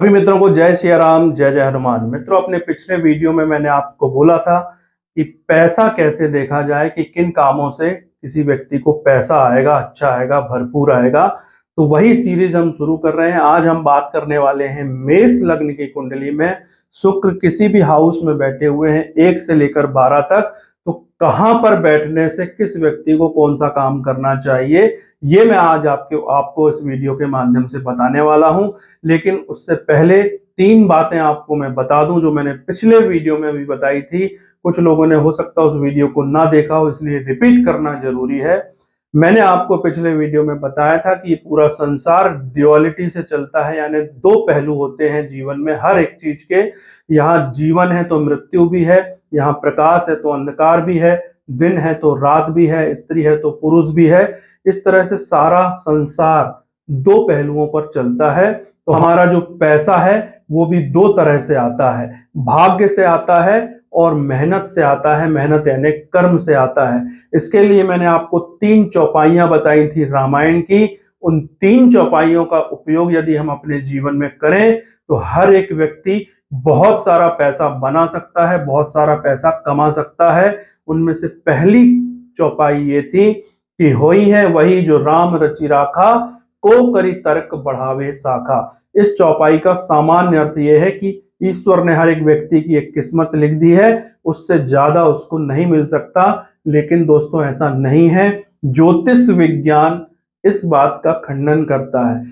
सभी मित्रों को जय सिया राम, जय जय हनुमान। मित्रों, अपने पिछले वीडियो में मैंने आपको बोला था कि पैसा कैसे देखा जाए, कि किन कामों से किसी व्यक्ति को पैसा आएगा, अच्छा आएगा, भरपूर आएगा। तो वही सीरीज हम शुरू कर रहे हैं। आज हम बात करने वाले हैं मेष लग्न की कुंडली में शुक्र किसी भी हाउस में बैठे हुए हैं 1 से लेकर 12 तक, तो कहां पर बैठने से किस व्यक्ति को कौन सा काम करना चाहिए, ये मैं आज आपको इस वीडियो के माध्यम से बताने वाला हूं। लेकिन उससे पहले 3 बातें आपको मैं बता दूं जो मैंने पिछले वीडियो में भी बताई थी। कुछ लोगों ने हो सकता है उस वीडियो को ना देखा हो, इसलिए रिपीट करना जरूरी है। मैंने आपको पिछले वीडियो में बताया था कि पूरा संसार ड्युअलिटी से चलता है, यानी 2 पहलू होते हैं जीवन में हर एक चीज के। यहाँ जीवन है तो मृत्यु भी है, यहाँ प्रकाश है तो अंधकार भी है, दिन है तो रात भी है, स्त्री है तो पुरुष भी है। इस तरह से सारा संसार 2 पहलुओं पर चलता है। तो हमारा जो पैसा है वो भी 2 तरह से आता है, भाग्य से आता है और मेहनत से आता है। मेहनत यानी कर्म से आता है। इसके लिए मैंने आपको 3 चौपाइयां बताई थी रामायण की। उन 3 चौपाइयों का उपयोग यदि हम अपने जीवन में करें तो हर एक व्यक्ति बहुत सारा पैसा बना सकता है, बहुत सारा पैसा कमा सकता है। उनमें से पहली चौपाई ये थी कि होई है वही जो राम रचि राखा, को करी तर्क बढ़ावे शाखा। इस चौपाई का सामान्य अर्थ यह है कि ईश्वर ने हर एक व्यक्ति की एक किस्मत लिख दी है, उससे ज्यादा उसको नहीं मिल सकता। लेकिन दोस्तों, ऐसा नहीं है। ज्योतिष विज्ञान इस बात का खंडन करता है।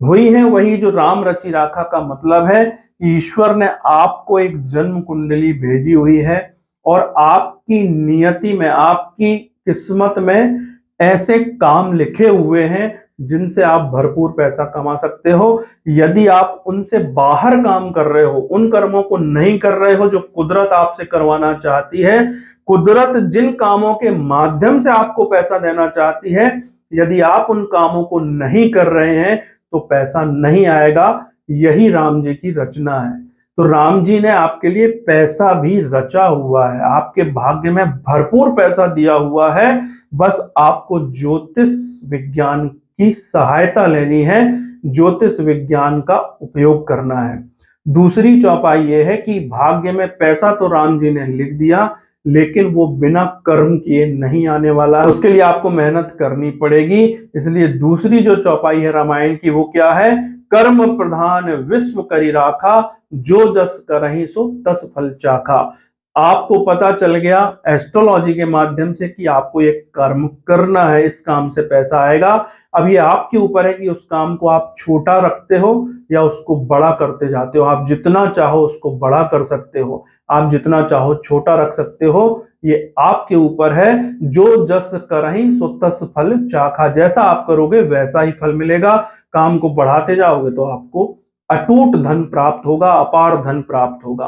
हुई है वही जो राम रचि राखा का मतलब है कि ईश्वर ने आपको एक जन्म कुंडली भेजी हुई है और आपकी नियति में, आपकी किस्मत में ऐसे काम लिखे हुए हैं जिनसे आप भरपूर पैसा कमा सकते हो। यदि आप उनसे बाहर काम कर रहे हो, उन कर्मों को नहीं कर रहे हो जो कुदरत आपसे करवाना चाहती है, कुदरत जिन कामों के माध्यम से आपको पैसा देना चाहती है, यदि आप उन कामों को नहीं कर रहे हैं तो पैसा नहीं आएगा। यही राम जी की रचना है। तो राम जी ने आपके लिए पैसा भी रचा हुआ है, आपके भाग्य में भरपूर पैसा दिया हुआ है। बस आपको ज्योतिष विज्ञान की सहायता लेनी है, ज्योतिष विज्ञान का उपयोग करना है। दूसरी चौपाई यह है कि भाग्य में पैसा तो राम जी ने लिख दिया, लेकिन वो बिना कर्म किए नहीं आने वाला है, उसके लिए आपको मेहनत करनी पड़ेगी। इसलिए दूसरी जो चौपाई है रामायण की वो क्या है? कर्म प्रधान विश्व करी राखा, जो जस करहि सो तस फल चाखा। आपको पता चल गया एस्ट्रोलॉजी के माध्यम से कि आपको एक कर्म करना है, इस काम से पैसा आएगा। अब ये आपके ऊपर है कि उस काम को आप छोटा रखते हो या उसको बड़ा करते जाते हो। आप जितना चाहो उसको बड़ा कर सकते हो, आप जितना चाहो छोटा रख सकते हो, ये आपके ऊपर है। जो जस करहि सो तस फल चाखा, जैसा आप करोगे वैसा ही फल मिलेगा। काम को बढ़ाते जाओगे तो आपको अटूट धन प्राप्त होगा, अपार धन प्राप्त होगा।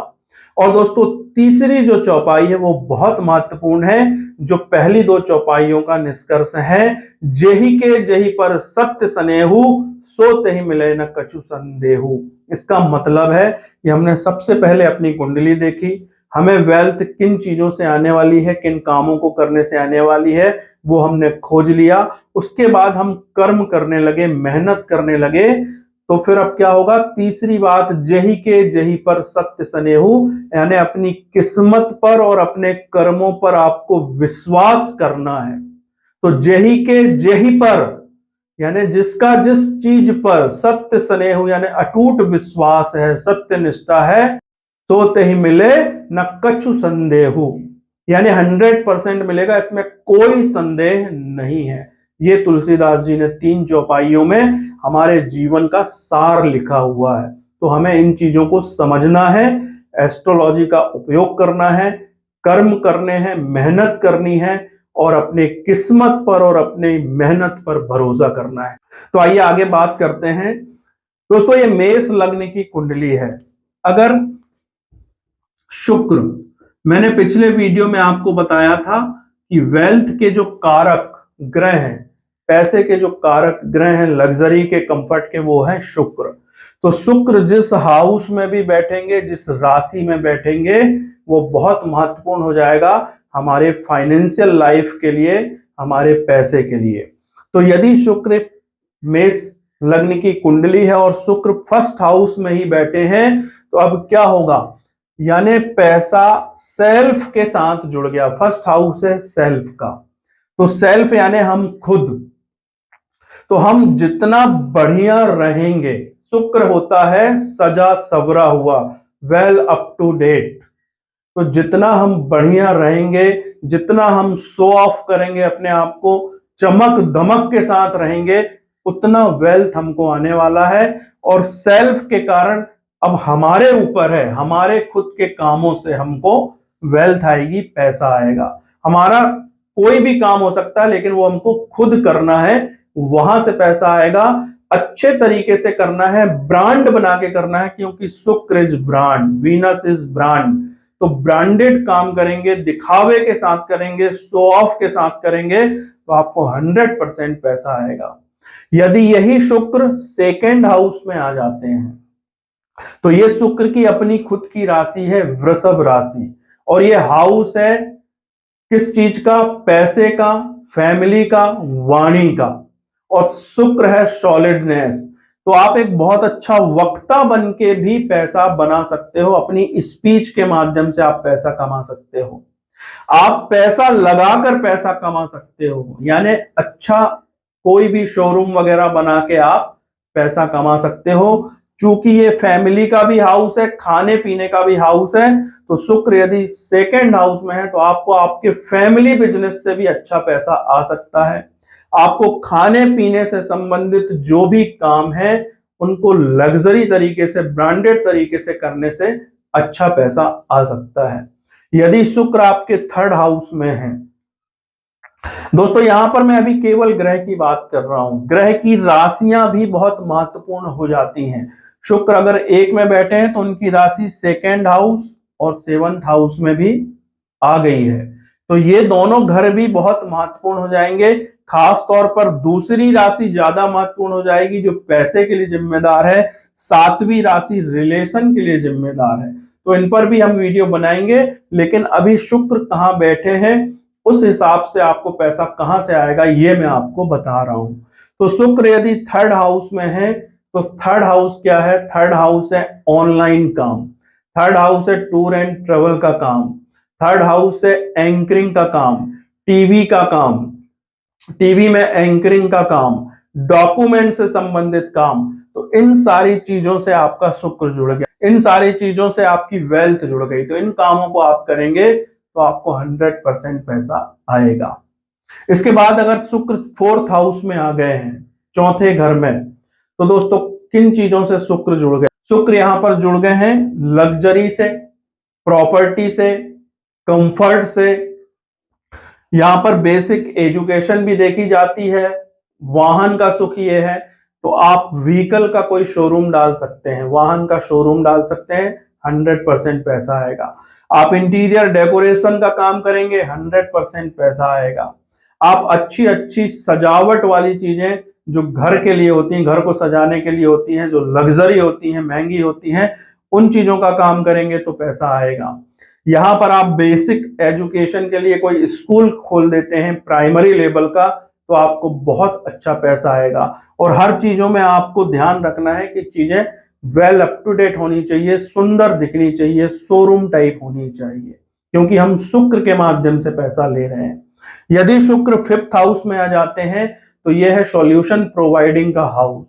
और दोस्तों, तीसरी जो चौपाई है वो बहुत महत्वपूर्ण है, जो पहली 2 चौपाइयों का निष्कर्ष है। जेहि के जेहि पर सत्य सनेहु, सो तेहि मिले न कछु संदेहु। इसका मतलब है कि हमने सबसे पहले अपनी कुंडली देखी, हमें वेल्थ किन चीजों से आने वाली है, किन कामों को करने से आने वाली है, वो हमने खोज लिया। उसके बाद हम कर्म करने लगे, मेहनत करने लगे। तो फिर अब क्या होगा? तीसरी बात, जेहि के जेहि पर सत्य सनेहु, यानी अपनी किस्मत पर और अपने कर्मों पर आपको विश्वास करना है। तो जेहि के जेहि पर यानी जिसका जिस चीज पर सत्य स्नेह यानी अटूट विश्वास है, सत्य निष्ठा है, तो तेहि मिले न कछु संदेहु, यानी 100% मिलेगा, इसमें कोई संदेह नहीं है। ये तुलसीदास जी ने 3 चौपाइयों में हमारे जीवन का सार लिखा हुआ है। तो हमें इन चीजों को समझना है, एस्ट्रोलॉजी का उपयोग करना है, कर्म करने हैं, मेहनत करनी है और अपने किस्मत पर और अपने मेहनत पर भरोसा करना है। तो आइए आगे बात करते हैं। दोस्तों, ये मेष लग्न की कुंडली है। अगर शुक्र, मैंने पिछले वीडियो में आपको बताया था कि वेल्थ के जो कारक ग्रह हैं, पैसे के जो कारक ग्रह हैं, लग्जरी के, कंफर्ट के, वो है शुक्र। तो शुक्र जिस हाउस में भी बैठेंगे, जिस राशि में बैठेंगे, वो बहुत महत्वपूर्ण हो जाएगा हमारे फाइनेंशियल लाइफ के लिए, हमारे पैसे के लिए। तो यदि शुक्र मेष लग्न की कुंडली है और शुक्र फर्स्ट हाउस में ही बैठे हैं, तो अब क्या होगा, यानी पैसा सेल्फ के साथ जुड़ गया। फर्स्ट हाउस है सेल्फ का, तो सेल्फ यानी हम खुद, तो हम जितना बढ़िया रहेंगे, शुक्र होता है सजा सवरा हुआ, वेल अप टू डेट, तो जितना हम बढ़िया रहेंगे, जितना हम शो ऑफ करेंगे अपने आप को, चमक धमक के साथ रहेंगे, उतना वेल्थ हमको आने वाला है। और सेल्फ के कारण अब हमारे ऊपर है, हमारे खुद के कामों से हमको वेल्थ आएगी, पैसा आएगा। हमारा कोई भी काम हो सकता है, लेकिन वो हमको खुद करना है, वहां से पैसा आएगा। अच्छे तरीके से करना है, ब्रांड बना के करना है, क्योंकि शुक्र is brand, Venus is brand. तो ब्रांडेड काम करेंगे, दिखावे के साथ करेंगे, शो ऑफ के साथ करेंगे, तो आपको 100% पैसा आएगा। यदि यही शुक्र सेकेंड हाउस में आ जाते हैं, तो ये शुक्र की अपनी खुद की राशि है वृषभ राशि, और ये हाउस है किस चीज का, पैसे का, फैमिली का, वाणी का, और शुक्र है सॉलिडनेस। तो आप एक बहुत अच्छा वक्ता बन के भी पैसा बना सकते हो, अपनी स्पीच के माध्यम से आप पैसा कमा सकते हो। आप पैसा लगाकर पैसा कमा सकते हो, यानी अच्छा कोई भी शोरूम वगैरह बना के आप पैसा कमा सकते हो। चूंकि ये फैमिली का भी हाउस है, खाने पीने का भी हाउस है, तो शुक्र यदि सेकेंड हाउस में है, तो आपको आपके फैमिली बिजनेस से भी अच्छा पैसा आ सकता है। आपको खाने पीने से संबंधित जो भी काम है, उनको लग्जरी तरीके से, ब्रांडेड तरीके से करने से अच्छा पैसा आ सकता है, यदि शुक्र आपके थर्ड हाउस में है। दोस्तों यहां पर मैं अभी केवल ग्रह की बात कर रहा हूं, ग्रह की राशियां भी बहुत महत्वपूर्ण हो जाती हैं। शुक्र अगर एक में बैठे हैं, तो उनकी राशि सेकेंड हाउस और सेवंथ हाउस में भी आ गई है, तो ये दोनों घर भी बहुत महत्वपूर्ण हो जाएंगे। खास तौर पर दूसरी राशि ज्यादा महत्वपूर्ण हो जाएगी, जो पैसे के लिए जिम्मेदार है। सातवीं राशि रिलेशन के लिए जिम्मेदार है, तो इन पर भी हम वीडियो बनाएंगे। लेकिन अभी शुक्र कहाँ बैठे हैं, उस हिसाब से आपको पैसा कहां से आएगा, ये मैं आपको बता रहा हूं। तो शुक्र यदि थर्ड हाउस में है, तो थर्ड हाउस क्या है, थर्ड हाउस है ऑनलाइन काम, थर्ड हाउस है टूर एंड ट्रेवल का काम, थर्ड हाउस है एंकरिंग का काम, टीवी का काम, टीवी में एंकरिंग का काम, डॉक्यूमेंट से संबंधित काम। तो इन सारी चीजों से आपका शुक्र जुड़ गया, इन सारी चीजों से आपकी वेल्थ जुड़ गई, तो इन कामों को आप करेंगे तो आपको 100% पैसा आएगा। इसके बाद अगर शुक्र फोर्थ हाउस में आ गए हैं, चौथे घर में, तो दोस्तों किन चीजों से शुक्र जुड़ गए, शुक्र यहां पर जुड़ गए हैं लग्जरी से, प्रॉपर्टी से, कंफर्ट से। यहां पर बेसिक एजुकेशन भी देखी जाती है, वाहन का सुख ये है, तो आप व्हीकल का कोई शोरूम डाल सकते हैं, वाहन का शोरूम डाल सकते हैं, 100% पैसा आएगा। आप इंटीरियर डेकोरेशन का काम करेंगे, 100% पैसा आएगा। आप अच्छी अच्छी सजावट वाली चीजें जो घर के लिए होती हैं, घर को सजाने के लिए होती हैं, जो लग्जरी होती हैं, महंगी होती हैं, उन चीजों का काम करेंगे तो पैसा आएगा। यहां पर आप बेसिक एजुकेशन के लिए कोई स्कूल खोल देते हैं प्राइमरी लेवल का, तो आपको बहुत अच्छा पैसा आएगा। और हर चीजों में आपको ध्यान रखना है कि चीजें वेल अप टू डेट होनी चाहिए, सुंदर दिखनी चाहिए, शोरूम टाइप होनी चाहिए, क्योंकि हम शुक्र के माध्यम से पैसा ले रहे हैं। यदि शुक्र फिफ्थ हाउस में आ जाते हैं, तो यह है सॉल्यूशन प्रोवाइडिंग का हाउस।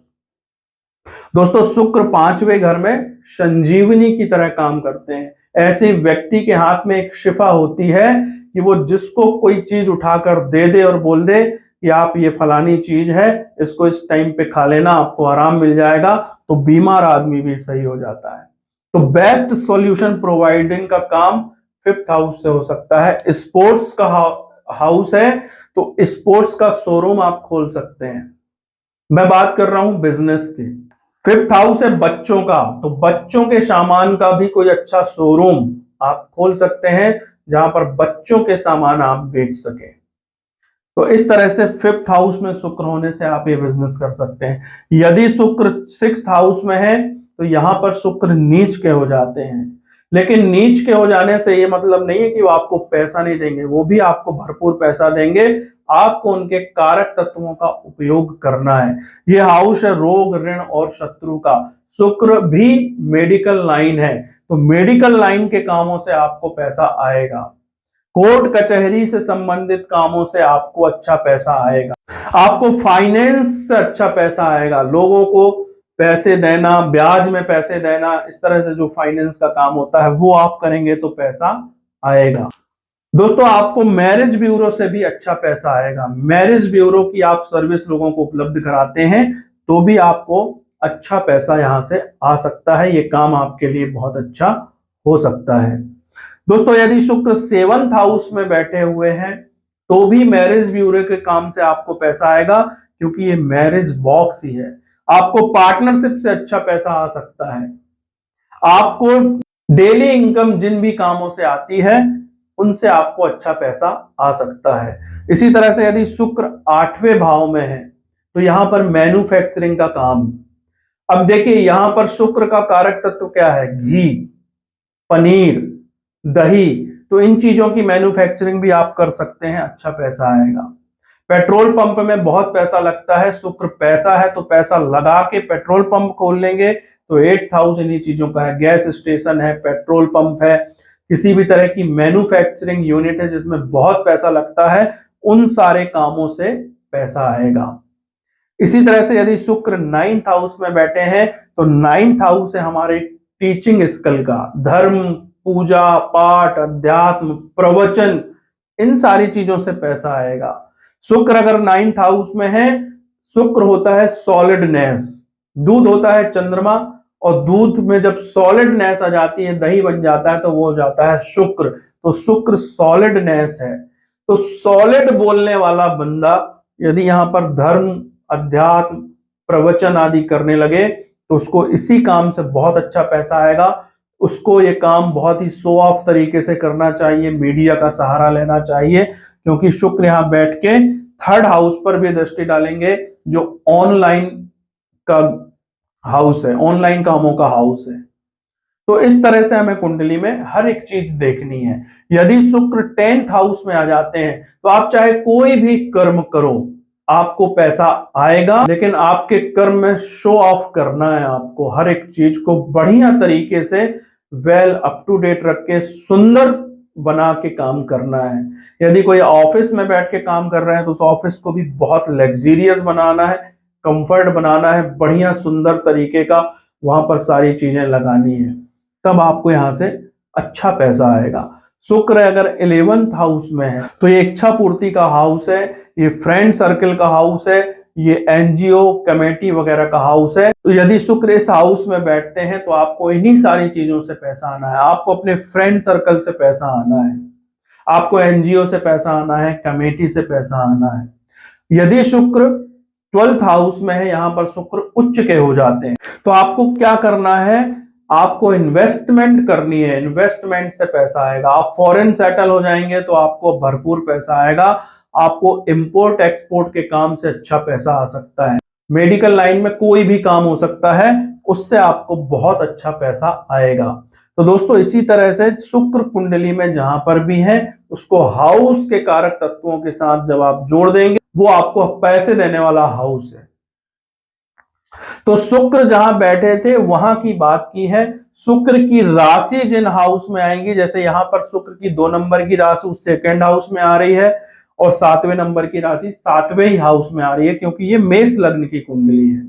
दोस्तों शुक्र पांचवें घर में संजीवनी की तरह काम करते हैं। ऐसे व्यक्ति के हाथ में एक शिफा होती है कि वो जिसको कोई चीज उठाकर दे दे और बोल दे कि आप ये फलानी चीज है, इसको इस टाइम पे खा लेना, आपको आराम मिल जाएगा, तो बीमार आदमी भी सही हो जाता है। तो बेस्ट सॉल्यूशन प्रोवाइडिंग का काम फिफ्थ हाउस से हो सकता है। स्पोर्ट्स का हाउस है, तो स्पोर्ट्स का शोरूम आप खोल सकते हैं। मैं बात कर रहा हूं बिजनेस की। फिफ्थ हाउस है बच्चों का, तो बच्चों के सामान का भी कोई अच्छा शोरूम आप खोल सकते हैं, जहां पर बच्चों के सामान आप बेच सके। तो इस तरह से फिफ्थ हाउस में शुक्र होने से आप ये बिजनेस कर सकते हैं। यदि शुक्र सिक्स्थ हाउस में है, तो यहां पर शुक्र नीच के हो जाते हैं। लेकिन नीच के हो जाने से ये मतलब नहीं है कि वो आपको पैसा नहीं देंगे, वो भी आपको भरपूर पैसा देंगे। आपको उनके कारक तत्वों का उपयोग करना है। ये हाउस है रोग, ऋण और शत्रु का। शुक्र भी मेडिकल लाइन है, तो मेडिकल लाइन के कामों से आपको पैसा आएगा। कोर्ट कचहरी से संबंधित कामों से आपको अच्छा पैसा आएगा। आपको फाइनेंस से अच्छा पैसा आएगा, लोगों को पैसे देना, ब्याज में पैसे देना, इस तरह से जो फाइनेंस का काम होता है वो आप करेंगे तो पैसा आएगा। दोस्तों, आपको मैरिज ब्यूरो से भी अच्छा पैसा आएगा। मैरिज ब्यूरो की आप सर्विस लोगों को उपलब्ध कराते हैं तो भी आपको अच्छा पैसा यहां से आ सकता है। ये काम आपके लिए बहुत अच्छा हो सकता है। दोस्तों, यदि शुक्र 7th हाउस में बैठे हुए हैं तो भी मैरिज ब्यूरो के काम से आपको पैसा आएगा, क्योंकि ये मैरिज बॉक्स ही है। आपको पार्टनरशिप से अच्छा पैसा आ सकता है। आपको डेली इनकम जिन भी कामों से आती है उनसे आपको अच्छा पैसा आ सकता है। इसी तरह से यदि शुक्र 8वें भाव में है तो यहां पर मैन्युफैक्चरिंग का काम। अब देखिए, यहां पर शुक्र का कारक तत्व क्या है? घी, पनीर, दही। तो इन चीजों की मैन्युफैक्चरिंग भी आप कर सकते हैं, अच्छा पैसा आएगा। पेट्रोल पंप में बहुत पैसा लगता है, शुक्र पैसा है तो पैसा लगा के पेट्रोल पंप खोल लेंगे तो 8th हाउस इन्हीं चीजों का है। गैस स्टेशन है, पेट्रोल पंप है, किसी भी तरह की मैन्युफैक्चरिंग यूनिट है जिसमें बहुत पैसा लगता है, उन सारे कामों से पैसा आएगा। इसी तरह से यदि शुक्र 9th हाउस में बैठे हैं तो 9th हाउस है हमारे टीचिंग स्किल का, धर्म, पूजा पाठ, अध्यात्म, प्रवचन, इन सारी चीजों से पैसा आएगा। शुक्र अगर 9th हाउस में है, शुक्र होता है सॉलिडनेस, दूध होता है चंद्रमा, और दूध में जब सॉलिडनेस आ जाती है, दही बन जाता है, तो वो हो जाता है शुक्र। तो शुक्र सॉलिडनेस है। तो सॉलिड बोलने वाला बंदा यदि यहां पर धर्म, अध्यात्म, प्रवचन आदि करने लगे तो उसको इसी काम से बहुत अच्छा पैसा आएगा। उसको ये काम बहुत ही शो ऑफ तरीके से करना चाहिए, मीडिया का सहारा लेना चाहिए, क्योंकि शुक्र यहां बैठ के 3rd हाउस पर भी दृष्टि डालेंगे जो ऑनलाइन का हाउस है, ऑनलाइन कामों का हाउस है। तो इस तरह से हमें कुंडली में हर एक चीज देखनी है। यदि शुक्र 10th हाउस में आ जाते हैं तो आप चाहे कोई भी कर्म करो, आपको पैसा आएगा, लेकिन आपके कर्म में शो ऑफ करना है। आपको हर एक चीज को बढ़िया तरीके से वेल अप टू डेट रख के सुंदर बना के काम करना है। यदि कोई ऑफिस में बैठ के काम कर रहे हैं तो उस ऑफिस को भी बहुत लग्जरियस बनाना है, कंफर्ट बनाना है, बढ़िया सुंदर तरीके का वहां पर सारी चीजें लगानी है, तब आपको यहां से अच्छा पैसा आएगा। शुक्र अगर 11th हाउस में है तो ये इच्छा पूर्ति का हाउस है, ये फ्रेंड सर्कल का हाउस है, ये एनजीओ कमेटी वगैरह का हाउस है। तो यदि शुक्र इस हाउस में बैठते हैं तो आपको इन्हीं सारी चीजों से पैसा आना है। आपको अपने फ्रेंड सर्कल से पैसा आना है, आपको एनजीओ से पैसा आना है, कमेटी से पैसा आना है। यदि शुक्र 12th हाउस में है, यहां पर शुक्र उच्च के हो जाते हैं, तो आपको क्या करना है? आपको इन्वेस्टमेंट करनी है, इन्वेस्टमेंट से पैसा आएगा। आप फॉरेन सेटल हो जाएंगे तो आपको भरपूर पैसा आएगा। आपको इंपोर्ट एक्सपोर्ट के काम से अच्छा पैसा आ सकता है। मेडिकल लाइन में कोई भी काम हो सकता है, उससे आपको बहुत अच्छा पैसा आएगा। तो दोस्तों, इसी तरह से शुक्र कुंडली में जहां पर भी है उसको हाउस के कारक तत्वों के साथ जब आप जोड़ देंगे, वो आपको पैसे देने वाला हाउस है। तो शुक्र जहां बैठे थे वहां की बात की है। शुक्र की राशि जिन हाउस में आएंगी, जैसे यहां पर शुक्र की 2 नंबर की राशि उस 2nd हाउस में आ रही है और 7वें नंबर की राशि 7वें ही हाउस में आ रही है, क्योंकि ये मेष लग्न की कुंडली है।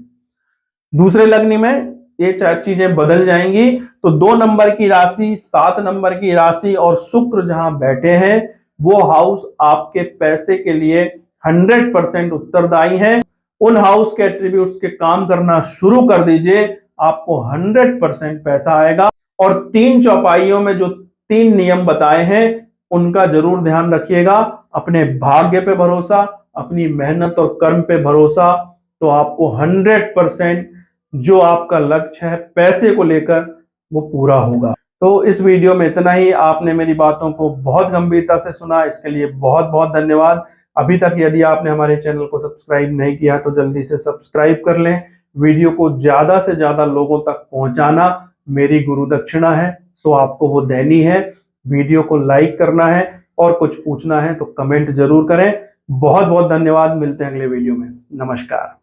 दूसरे लग्न में ये चीजें बदल जाएंगी। तो 2 नंबर की राशि, 7 नंबर की राशि और शुक्र जहां बैठे हैं वो हाउस आपके पैसे के लिए 100% उत्तरदायी है। उन हाउस के एट्रीब्यूट्स के काम करना शुरू कर दीजिए, आपको 100% पैसा आएगा। और 3 चौपाइयों में जो 3 नियम बताए हैं उनका जरूर ध्यान रखिएगा। अपने भाग्य पे भरोसा, अपनी मेहनत और कर्म पे भरोसा, तो आपको 100% जो आपका लक्ष्य है पैसे को लेकर वो पूरा होगा। तो इस वीडियो में इतना ही। आपने मेरी बातों को बहुत गंभीरता से सुना, इसके लिए बहुत बहुत धन्यवाद। अभी तक यदि आपने हमारे चैनल को सब्सक्राइब नहीं किया तो जल्दी से सब्सक्राइब कर लें। वीडियो को ज्यादा से ज्यादा लोगों तक पहुंचाना मेरी गुरु दक्षिणा है। सो आपको वो देनी है। वीडियो को लाइक करना है और कुछ पूछना है तो कमेंट जरूर करें। बहुत बहुत धन्यवाद, मिलते हैं अगले वीडियो में। नमस्कार।